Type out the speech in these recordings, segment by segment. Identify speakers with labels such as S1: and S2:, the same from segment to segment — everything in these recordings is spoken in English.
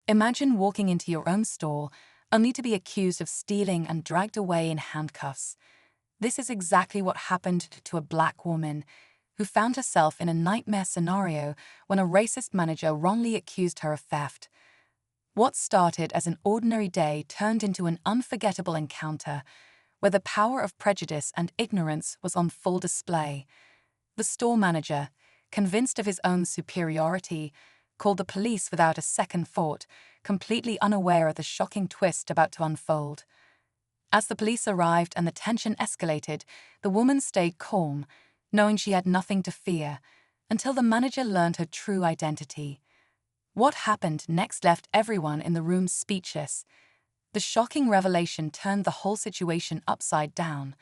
S1: Imagine walking into your own store only to be accused of stealing and dragged away in handcuffs. This is exactly what happened to a black woman who found herself in a nightmare scenario when a racist manager wrongly accused her of theft. What started as an ordinary day turned into an unforgettable encounter where the power of prejudice and ignorance was on full display. The store manager, convinced of his own superiority, called the police without a second thought, completely unaware of the shocking twist about to unfold. As the police arrived and the tension escalated, the woman stayed calm, knowing she had nothing to fear, until the manager learned her true identity. What happened next left everyone in the room speechless. The shocking revelation turned the whole situation upside down.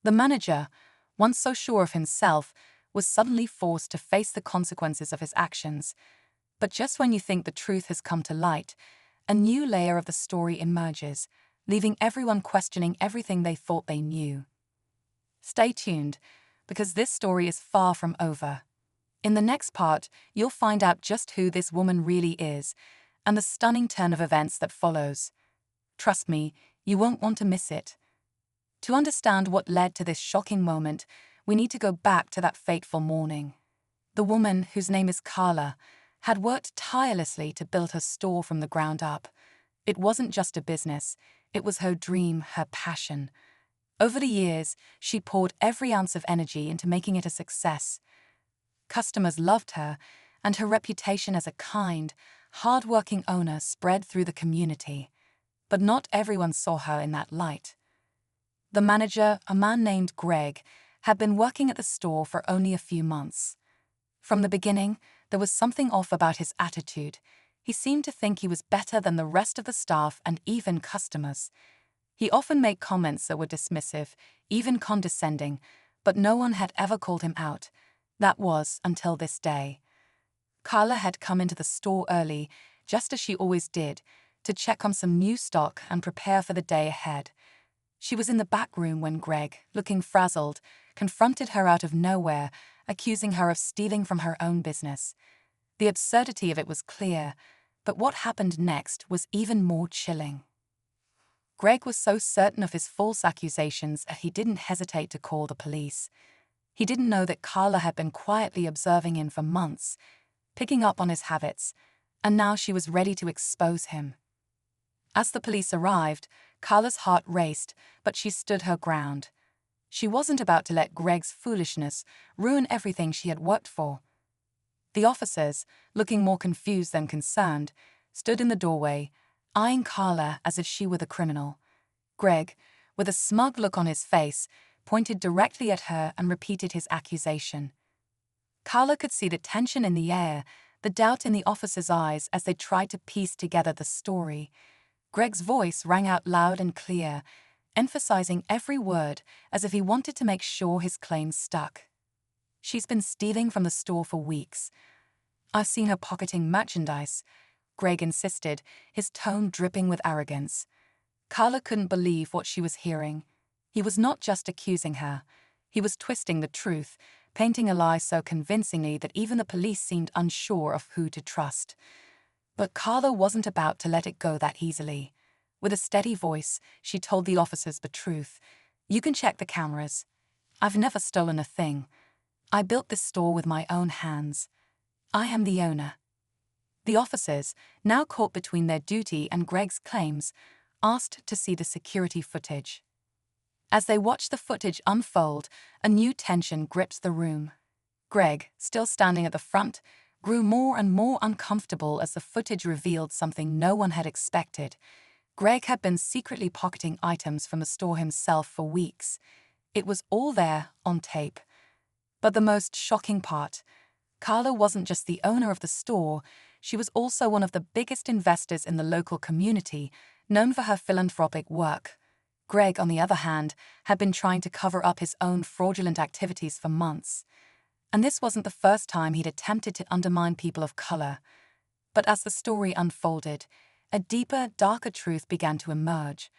S1: The manager, once so sure of himself, was suddenly forced to face the consequences of his actions. But just when you think the truth has come to light, a new layer of the story emerges, leaving everyone questioning everything they thought they knew. Stay tuned, because this story is far from over. In the next part, you'll find out just who this woman really is, and the stunning turn of events that follows. Trust me, you won't want to miss it. To understand what led to this shocking moment, we need to go back to that fateful morning. The woman, whose name is Carla, had worked tirelessly to build her store from the ground up. It wasn't just a business, it was her dream, her passion. Over the years, she poured every ounce of energy into making it a success. Customers loved her, and her reputation as a kind, hard-working owner spread through the community. But not everyone saw her in that light. The manager, a man named Greg, had been working at the store for only a few months. From the beginning, there was something off about his attitude. He seemed to think he was better than the rest of the staff and even customers. He often made comments that were dismissive, even condescending, but no one had ever called him out. That was until this day. Carla had come into the store early, just as she always did, to check on some new stock and prepare for the day ahead. She was in the back room when Greg, looking frazzled, confronted her out of nowhere, accusing her of stealing from her own business. The absurdity of it was clear, but what happened next was even more chilling. Greg was so certain of his false accusations that he didn't hesitate to call the police. He didn't know that Carla had been quietly observing him for months, picking up on his habits, and now she was ready to expose him. As the police arrived, Carla's heart raced, but she stood her ground. She wasn't about to let Greg's foolishness ruin everything she had worked for. The officers, looking more confused than concerned, stood in the doorway, eyeing Carla as if she were the criminal. Greg, with a smug look on his face, pointed directly at her and repeated his accusation. Carla could see the tension in the air, the doubt in the officers' eyes as they tried to piece together the story. Greg's voice rang out loud and clear, emphasizing every word as if he wanted to make sure his claims stuck. "She's been stealing from the store for weeks. I've seen her pocketing merchandise," Greg insisted, his tone dripping with arrogance. Carla couldn't believe what she was hearing. He was not just accusing her. He was twisting the truth, painting a lie so convincingly that even the police seemed unsure of who to trust. But Carla wasn't about to let it go that easily. With a steady voice, she told the officers the truth. "You can check the cameras. I've never stolen a thing. I built this store with my own hands. I am the owner." The officers, now caught between their duty and Greg's claims, asked to see the security footage. As they watched the footage unfold, a new tension gripped the room. Greg, still standing at the front, grew more and more uncomfortable as the footage revealed something no one had expected. Greg had been secretly pocketing items from the store himself for weeks. It was all there, on tape. But the most shocking part, Carla wasn't just the owner of the store, she was also one of the biggest investors in the local community, known for her philanthropic work. Greg, on the other hand, had been trying to cover up his own fraudulent activities for months. And this wasn't the first time he'd attempted to undermine people of color. But as the story unfolded, a deeper, darker truth began to emerge,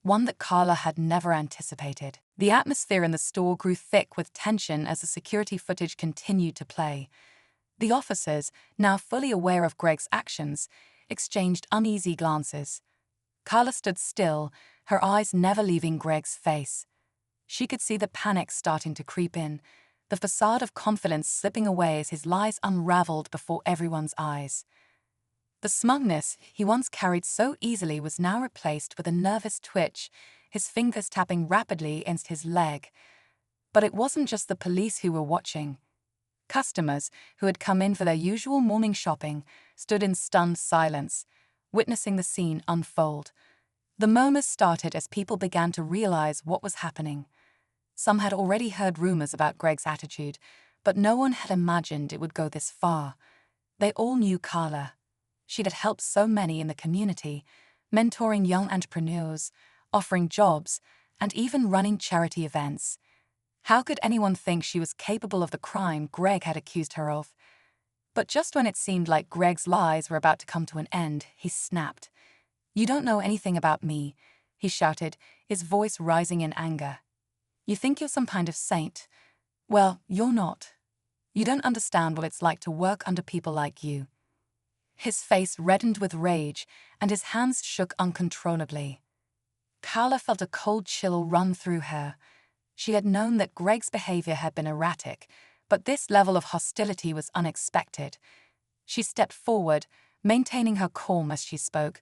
S1: one that Carla had never anticipated. The atmosphere in the store grew thick with tension as the security footage continued to play. The officers, now fully aware of Greg's actions, exchanged uneasy glances. Carla stood still, her eyes never leaving Greg's face. She could see the panic starting to creep in, the facade of confidence slipping away as his lies unraveled before everyone's eyes. The smugness he once carried so easily was now replaced with a nervous twitch, his fingers tapping rapidly against his leg. But it wasn't just the police who were watching. Customers, who had come in for their usual morning shopping, stood in stunned silence, witnessing the scene unfold. The murmurs started as people began to realize what was happening. Some had already heard rumors about Greg's attitude, but no one had imagined it would go this far. They all knew Carla. She'd had helped so many in the community, mentoring young entrepreneurs, offering jobs, and even running charity events. How could anyone think she was capable of the crime Greg had accused her of? But just when it seemed like Greg's lies were about to come to an end, he snapped. "You don't know anything about me," he shouted, his voice rising in anger. "You think you're some kind of saint? Well, you're not. You don't understand what it's like to work under people like you." His face reddened with rage, and his hands shook uncontrollably. Carla felt a cold chill run through her. She had known that Greg's behavior had been erratic, but this level of hostility was unexpected. She stepped forward, maintaining her calm as she spoke.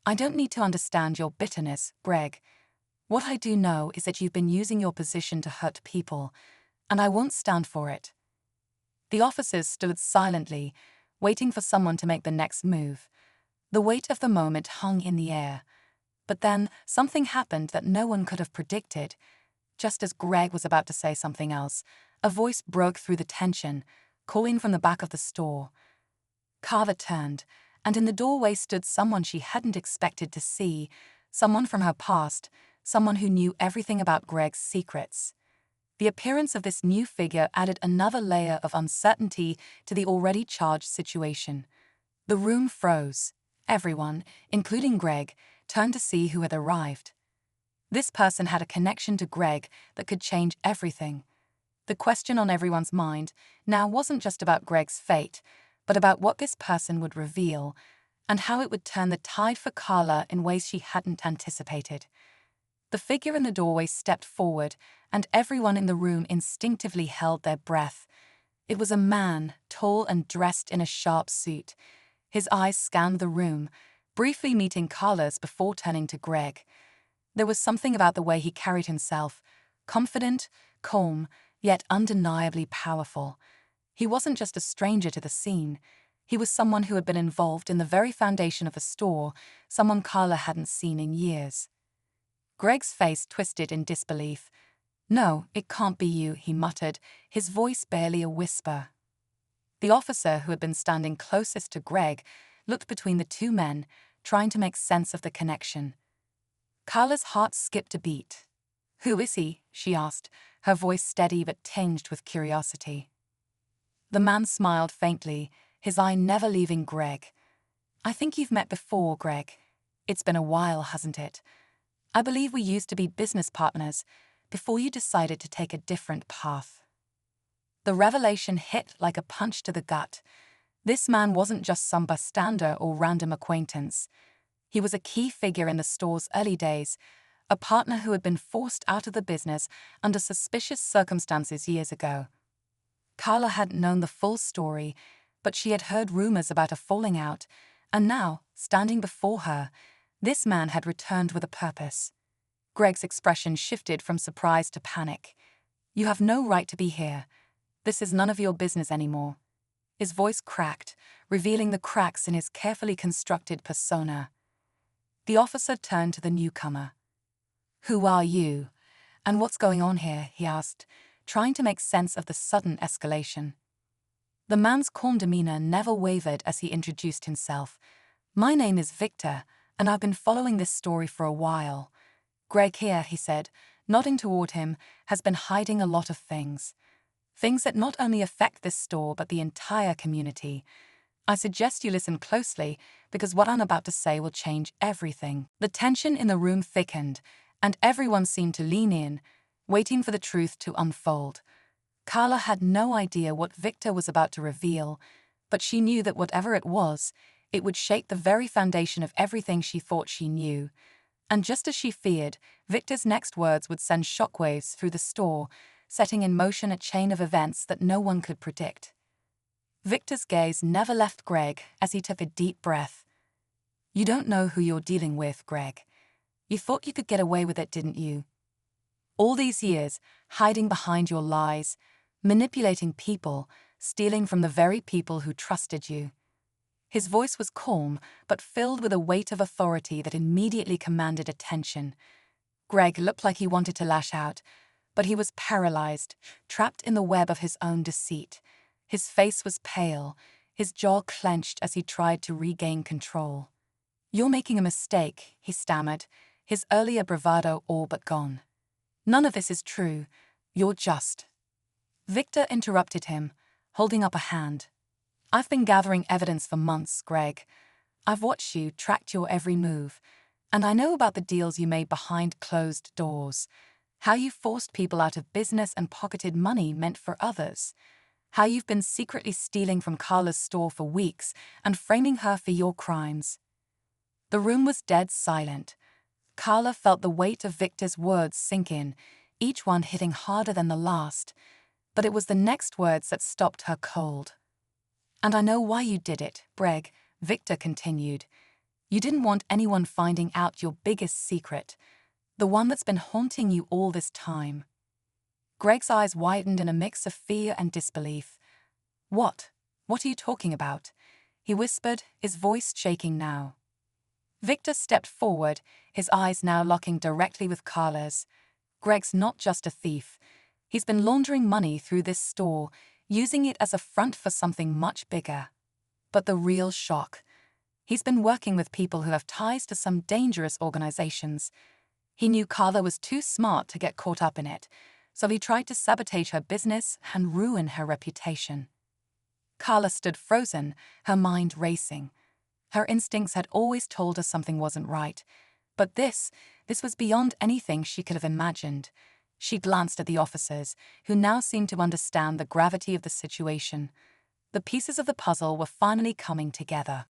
S1: "I don't need to understand your bitterness, Greg. What I do know is that you've been using your position to hurt people, and I won't stand for it." The officers stood silently, waiting for someone to make the next move. The weight of the moment hung in the air. But then something happened that no one could have predicted. Just as Greg was about to say something else, a voice broke through the tension, calling from the back of the store. Carla turned, and in the doorway stood someone she hadn't expected to see, someone from her past, someone who knew everything about Greg's secrets. The appearance of this new figure added another layer of uncertainty to the already charged situation. The room froze. Everyone, including Greg, turned to see who had arrived. This person had a connection to Greg that could change everything. The question on everyone's mind now wasn't just about Greg's fate, but about what this person would reveal, and how it would turn the tide for Carla in ways she hadn't anticipated. The figure in the doorway stepped forward, and everyone in the room instinctively held their breath. It was a man, tall and dressed in a sharp suit. His eyes scanned the room, briefly meeting Carla's before turning to Greg. There was something about the way he carried himself, confident, calm, yet undeniably powerful. He wasn't just a stranger to the scene. He was someone who had been involved in the very foundation of the store, someone Carla hadn't seen in years. Greg's face twisted in disbelief. "No, it can't be you," he muttered, his voice barely a whisper. The officer who had been standing closest to Greg looked between the two men, trying to make sense of the connection. Carla's heart skipped a beat. "Who is he?" she asked, her voice steady but tinged with curiosity. The man smiled faintly, his eye never leaving Greg. "I think you've met before, Greg. It's been a while, hasn't it? I believe we used to be business partners before you decided to take a different path." The revelation hit like a punch to the gut. This man wasn't just some bystander or random acquaintance. He was a key figure in the store's early days, a partner who had been forced out of the business under suspicious circumstances years ago. Carla hadn't known the full story, but she had heard rumors about a falling out, and now, standing before her, this man had returned with a purpose. Greg's expression shifted from surprise to panic. "You have no right to be here. This is none of your business anymore." His voice cracked, revealing the cracks in his carefully constructed persona. The officer turned to the newcomer. "Who are you? And what's going on here?" he asked, trying to make sense of the sudden escalation. The man's calm demeanor never wavered as he introduced himself. "My name is Victor, and I've been following this story for a while. Greg here," he said, nodding toward him, "has been hiding a lot of things. Things that not only affect this store but the entire community. I suggest you listen closely, because what I'm about to say will change everything." The tension in the room thickened, and everyone seemed to lean in, waiting for the truth to unfold. Carla had no idea what Victor was about to reveal, but she knew that whatever it was, It would shake the very foundation of everything she thought she knew. And just as she feared, Victor's next words would send shockwaves through the store, setting in motion a chain of events that no one could predict. Victor's gaze never left Greg as he took a deep breath. "You don't know who you're dealing with, Greg. You thought you could get away with it, didn't you? All these years, hiding behind your lies, manipulating people, stealing from the very people who trusted you." His voice was calm, but filled with a weight of authority that immediately commanded attention. Greg looked like he wanted to lash out, but he was paralyzed, trapped in the web of his own deceit. His face was pale, his jaw clenched as he tried to regain control. "You're making a mistake," he stammered, his earlier bravado all but gone. "None of this is true. You're just." Victor interrupted him, holding up a hand. "I've been gathering evidence for months, Greg. I've watched you, tracked your every move, and I know about the deals you made behind closed doors. How you forced people out of business and pocketed money meant for others. How you've been secretly stealing from Carla's store for weeks and framing her for your crimes." The room was dead silent. Carla felt the weight of Victor's words sink in, each one hitting harder than the last. But it was the next words that stopped her cold. "And I know why you did it, Greg," Victor continued. "You didn't want anyone finding out your biggest secret, the one that's been haunting you all this time." Greg's eyes widened in a mix of fear and disbelief. What are you talking about?" he whispered, his voice shaking now. Victor stepped forward, his eyes now locking directly with Carla's. "Greg's not just a thief. He's been laundering money through this store, using it as a front for something much bigger. But the real shock: he's been working with people who have ties to some dangerous organizations. He knew Carla was too smart to get caught up in it, so he tried to sabotage her business and ruin her reputation." Carla stood frozen, her mind racing. Her instincts had always told her something wasn't right, but this was beyond anything she could have imagined. She glanced at the officers, who now seemed to understand the gravity of the situation. The pieces of the puzzle were finally coming together.